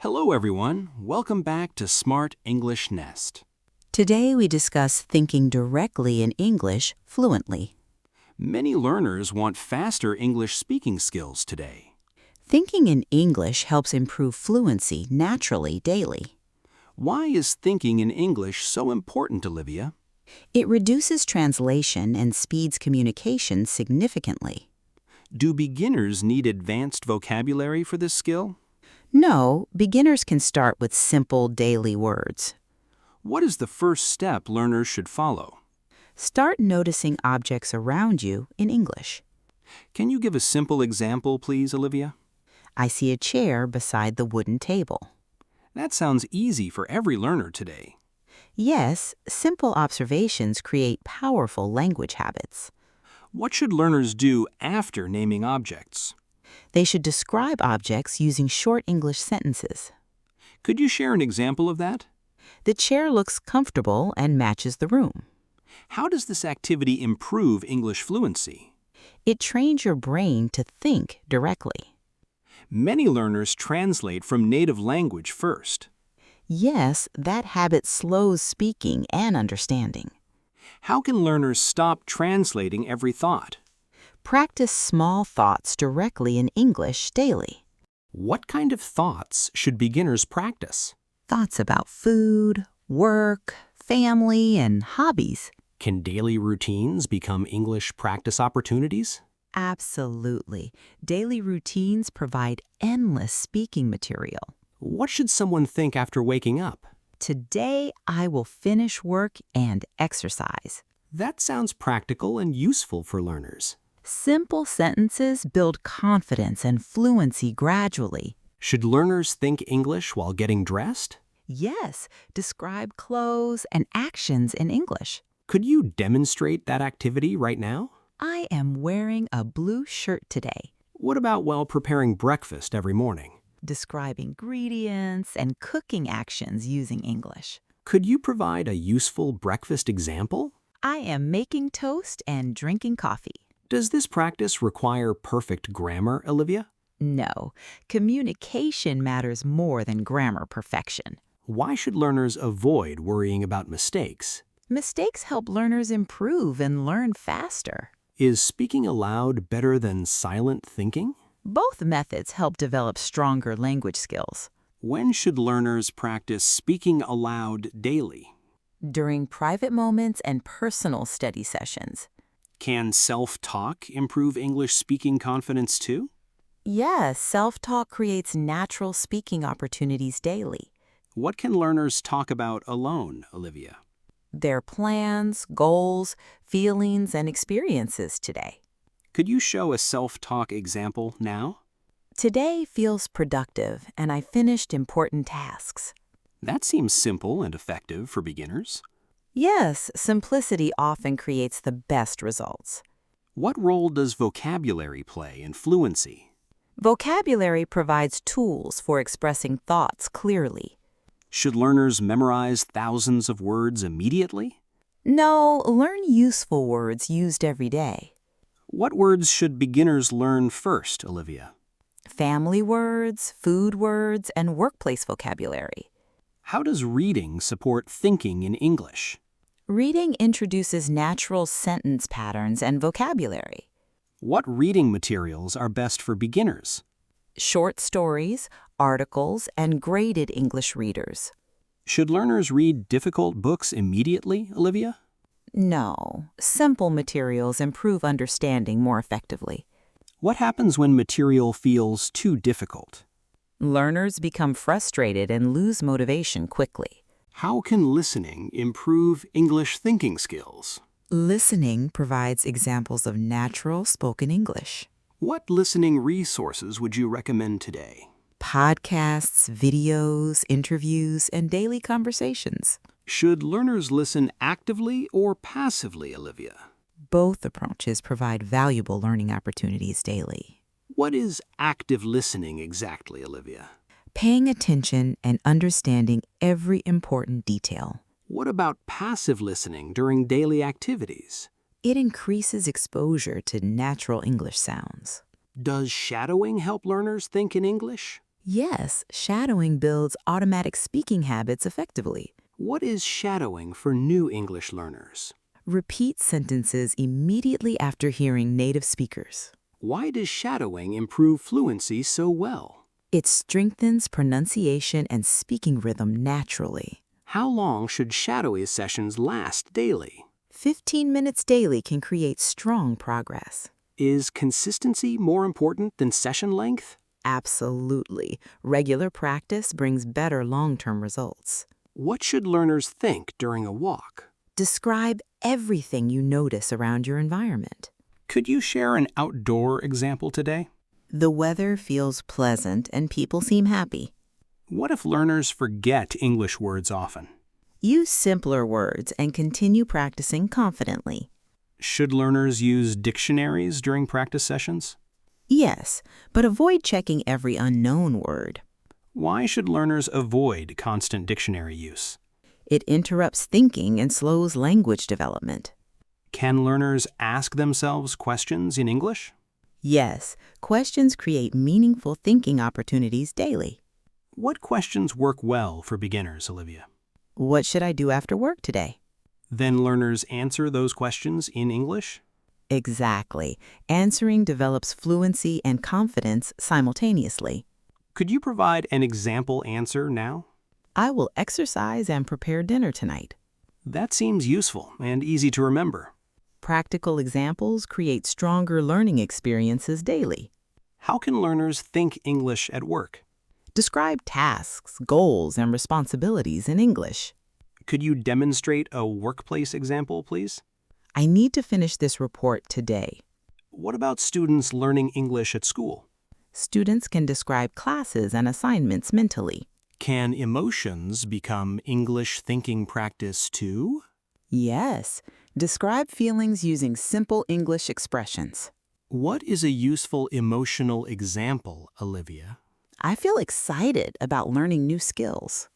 Hello everyone, welcome back to Smart English Nest. Today we discuss thinking directly in English fluently. Many learners want faster English speaking skills today. Thinking in English helps improve fluency naturally daily. Why is thinking in English so important, Olivia? It reduces translation and speeds communication significantly. Do beginners need advanced vocabulary for this skill? No, beginners can start with simple daily words. What is the first step learners should follow? Start noticing objects around you in English. Can you give a simple example, please, Olivia? I see a chair beside the wooden table. That sounds easy for every learner today. Yes, simple observations create powerful language habits. What should learners do after naming objects? They should describe objects using short English sentences. Could you share an example of that? The chair looks comfortable and matches the room. How does this activity improve English fluency? It trains your brain to think directly. Many learners translate from native language first. Yes, that habit slows speaking and understanding. How can learners stop translating every thought? Practice small thoughts directly in English daily. What kind of thoughts should beginners practice? Thoughts about food, work, family, and hobbies. Can daily routines become English practice opportunities? Absolutely. Daily routines provide endless speaking material. What should someone think after waking up? Today, I will finish work and exercise. That sounds practical and useful for learners. Simple sentences build confidence and fluency gradually. Should learners think English while getting dressed? Yes, describe clothes and actions in English. Could you demonstrate that activity right now? I am wearing a blue shirt today. What about while preparing breakfast every morning? Describe ingredients and cooking actions using English. Could you provide a useful breakfast example? I am making toast and drinking coffee. Does this practice require perfect grammar, Olivia? No, communication matters more than grammar perfection. Why should learners avoid worrying about mistakes? Mistakes help learners improve and learn faster. Is speaking aloud better than silent thinking? Both methods help develop stronger language skills. When should learners practice speaking aloud daily? During private moments and personal study sessions. Can self-talk improve English speaking confidence too? Yes, self-talk creates natural speaking opportunities daily. What can learners talk about alone, Olivia? Their plans, goals, feelings, and experiences today. Could you show a self-talk example now? Today feels productive, and I finished important tasks. That seems simple and effective for beginners. Yes, simplicity often creates the best results. What role does vocabulary play in fluency? Vocabulary provides tools for expressing thoughts clearly. Should learners memorize thousands of words immediately? No, learn useful words used every day. What words should beginners learn first, Olivia? Family words, food words, and workplace vocabulary. How does reading support thinking in English? Reading introduces natural sentence patterns and vocabulary. What reading materials are best for beginners? Short stories, articles, and graded English readers. Should learners read difficult books immediately, Olivia? No, simple materials improve understanding more effectively. What happens when material feels too difficult? Learners become frustrated and lose motivation quickly. How can listening improve English thinking skills? Listening provides examples of natural spoken English. What listening resources would you recommend today? Podcasts, videos, interviews, and daily conversations. Should learners listen actively or passively, Olivia? Both approaches provide valuable learning opportunities daily. What is active listening exactly, Olivia? Paying attention and understanding every important detail. What about passive listening during daily activities? It increases exposure to natural English sounds. Does shadowing help learners think in English? Yes, shadowing builds automatic speaking habits effectively. What is shadowing for new English learners? Repeat sentences immediately after hearing native speakers. Why does shadowing improve fluency so well? It strengthens pronunciation and speaking rhythm naturally. How long should shadowy sessions last daily? 15 minutes daily can create strong progress. Is consistency more important than session length? Absolutely. Regular practice brings better long-term results. What should learners think during a walk? Describe everything you notice around your environment. Could you share an outdoor example today? The weather feels pleasant and people seem happy. What if learners forget English words often? Use simpler words and continue practicing confidently. Should learners use dictionaries during practice sessions? Yes, but avoid checking every unknown word. Why should learners avoid constant dictionary use? It interrupts thinking and slows language development. Can learners ask themselves questions in English? Yes, questions create meaningful thinking opportunities daily. What questions work well for beginners, Olivia? What should I do after work today? Then learners answer those questions in English? Exactly. Answering develops fluency and confidence simultaneously. Could you provide an example answer now? I will exercise and prepare dinner tonight. That seems useful and easy to remember. Practical examples create stronger learning experiences daily. How can learners think English at work? Describe tasks, goals, and responsibilities in English. Could you demonstrate a workplace example, please? I need to finish this report today. What about students learning English at school? Students can describe classes and assignments mentally. Can emotions become English thinking practice too? Yes, describe feelings using simple English expressions. What is a useful emotional example, Olivia? I feel excited about learning new skills.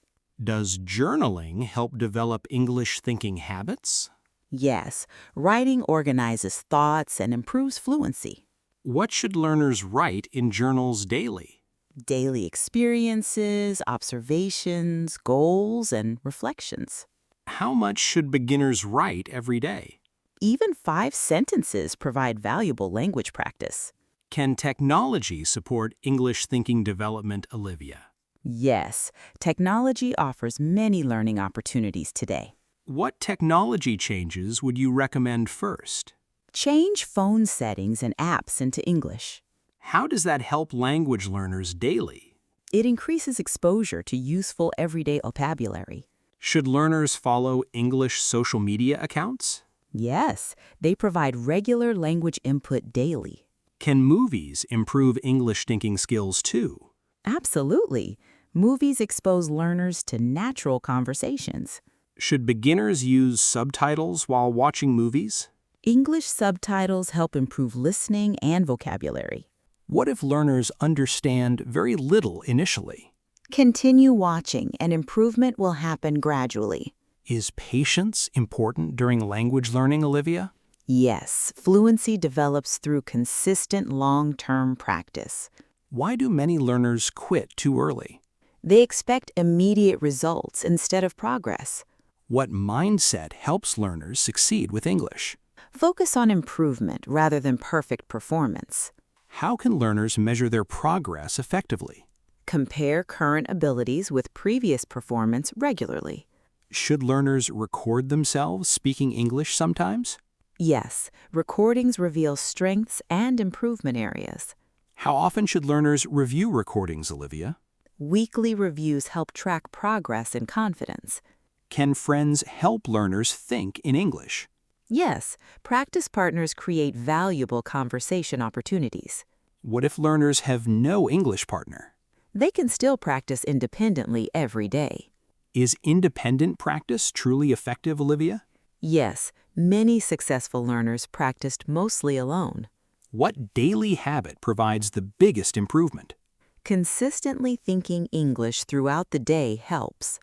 Does journaling help develop English thinking habits? Yes, writing organizes thoughts and improves fluency. What should learners write in journals daily? Daily experiences, observations, goals, and reflections. How much should beginners write every day? Even 5 sentences provide valuable language practice. Can technology support English thinking development, Olivia? Yes, technology offers many learning opportunities today. What technology changes would you recommend first? Change phone settings and apps into English. How does that help language learners daily? It increases exposure to useful everyday vocabulary. Should learners follow English social media accounts? Yes, they provide regular language input daily. Can movies improve English thinking skills too? Absolutely. Movies expose learners to natural conversations. Should beginners use subtitles while watching movies? English subtitles help improve listening and vocabulary. What if learners understand very little initially? Continue watching and improvement will happen gradually. Is patience important during language learning, Olivia? Yes, fluency develops through consistent long-term practice. Why do many learners quit too early? They expect immediate results instead of progress. What mindset helps learners succeed with English? Focus on improvement rather than perfect performance. How can learners measure their progress effectively? Compare current abilities with previous performance regularly. Should learners record themselves speaking English sometimes? Yes, recordings reveal strengths and improvement areas. How often should learners review recordings, Olivia? Weekly reviews help track progress and confidence. Can friends help learners think in English? Yes, practice partners create valuable conversation opportunities. What if learners have no English partner? They can still practice independently every day. Is independent practice truly effective, Olivia? Yes, many successful learners practiced mostly alone. What daily habit provides the biggest improvement? Consistently thinking English throughout the day helps.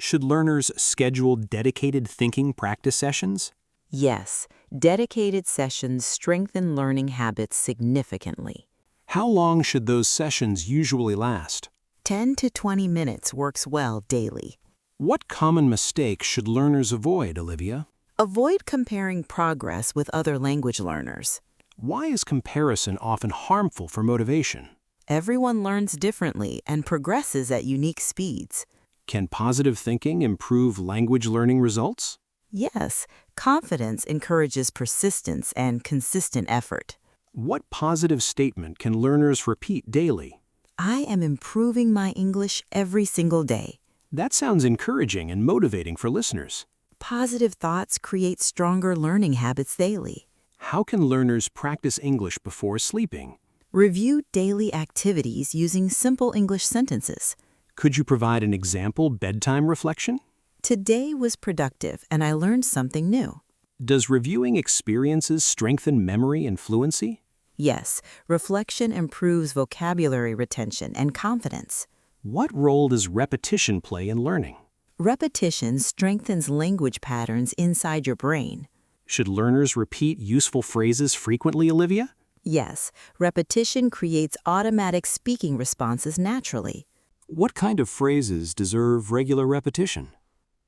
Should learners schedule dedicated thinking practice sessions? Yes, dedicated sessions strengthen learning habits significantly. How long should those sessions usually last? 10 to 20 minutes works well daily. What common mistakes should learners avoid, Olivia? Avoid comparing progress with other language learners. Why is comparison often harmful for motivation? Everyone learns differently and progresses at unique speeds. Can positive thinking improve language learning results? Yes, confidence encourages persistence and consistent effort. What positive statement can learners repeat daily? I am improving my English every single day. That sounds encouraging and motivating for listeners. Positive thoughts create stronger learning habits daily. How can learners practice English before sleeping? Review daily activities using simple English sentences. Could you provide an example bedtime reflection? Today was productive and I learned something new. Does reviewing experiences strengthen memory and fluency? Yes, reflection improves vocabulary retention and confidence. What role does repetition play in learning? Repetition strengthens language patterns inside your brain. Should learners repeat useful phrases frequently, Olivia? Yes, repetition creates automatic speaking responses naturally. What kind of phrases deserve regular repetition?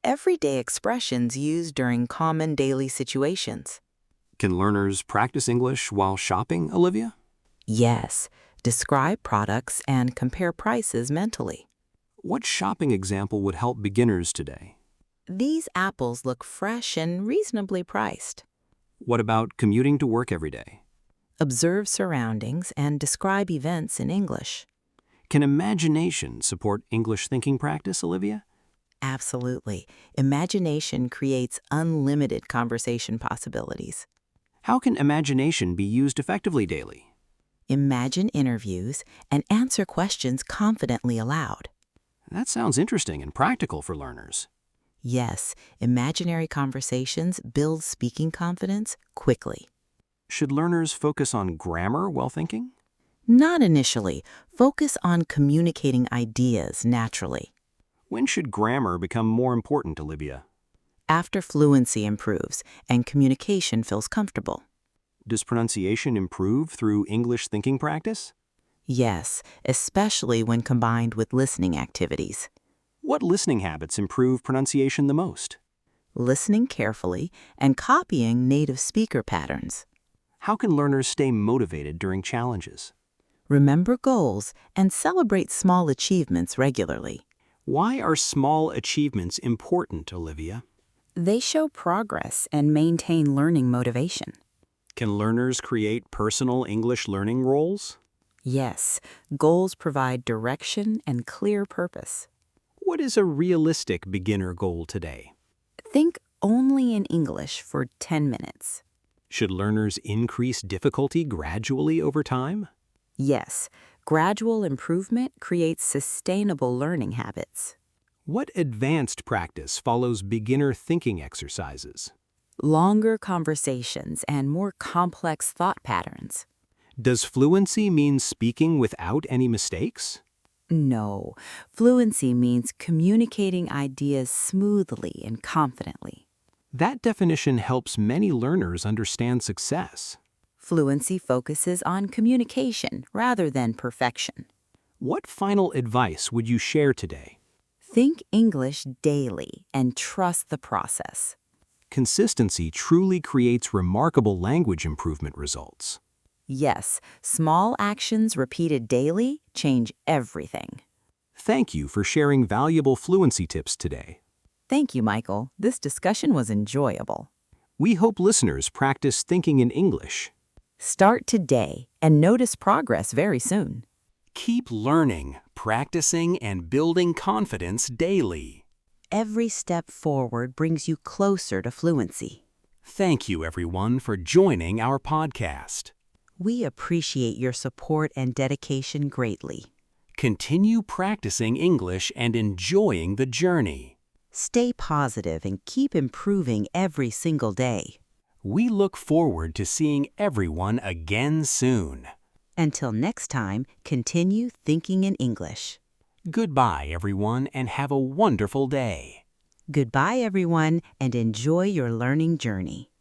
Everyday expressions used during common daily situations. Can learners practice English while shopping, Olivia? Yes, describe products and compare prices mentally. What shopping example would help beginners today? These apples look fresh and reasonably priced. What about commuting to work every day? Observe surroundings and describe events in English. Can imagination support English thinking practice, Olivia? Absolutely. Imagination creates unlimited conversation possibilities. How can imagination be used effectively daily? Imagine interviews and answer questions confidently aloud. That sounds interesting and practical for learners. Yes, imaginary conversations build speaking confidence quickly. Should learners focus on grammar while thinking? Not initially. Focus on communicating ideas naturally. When should grammar become more important, Olivia? After fluency improves and communication feels comfortable. Does pronunciation improve through English thinking practice? Yes, especially when combined with listening activities. What listening habits improve pronunciation the most? Listening carefully and copying native speaker patterns. How can learners stay motivated during challenges? Remember goals and celebrate small achievements regularly. Why are small achievements important, Olivia? They show progress and maintain learning motivation. Can learners create personal English learning roles? Yes, goals provide direction and clear purpose. What is a realistic beginner goal today? Think only in English for 10 minutes. Should learners increase difficulty gradually over time? Yes, gradual improvement creates sustainable learning habits. What advanced practice follows beginner thinking exercises? Longer conversations and more complex thought patterns. Does fluency mean speaking without any mistakes? No, fluency means communicating ideas smoothly and confidently. That definition helps many learners understand success. Fluency focuses on communication rather than perfection. What final advice would you share today? Think English daily and trust the process. Consistency truly creates remarkable language improvement results. Yes, small actions repeated daily change everything. Thank you for sharing valuable fluency tips today. Thank you, Michael. This discussion was enjoyable. We hope listeners practice thinking in English. Start today and notice progress very soon. Keep learning, practicing, and building confidence daily. Every step forward brings you closer to fluency. Thank you, everyone, for joining our podcast. We appreciate your support and dedication greatly. Continue practicing English and enjoying the journey. Stay positive and keep improving every single day. We look forward to seeing everyone again soon. Until next time, continue thinking in English. Goodbye, everyone, and have a wonderful day. Goodbye, everyone, and enjoy your learning journey.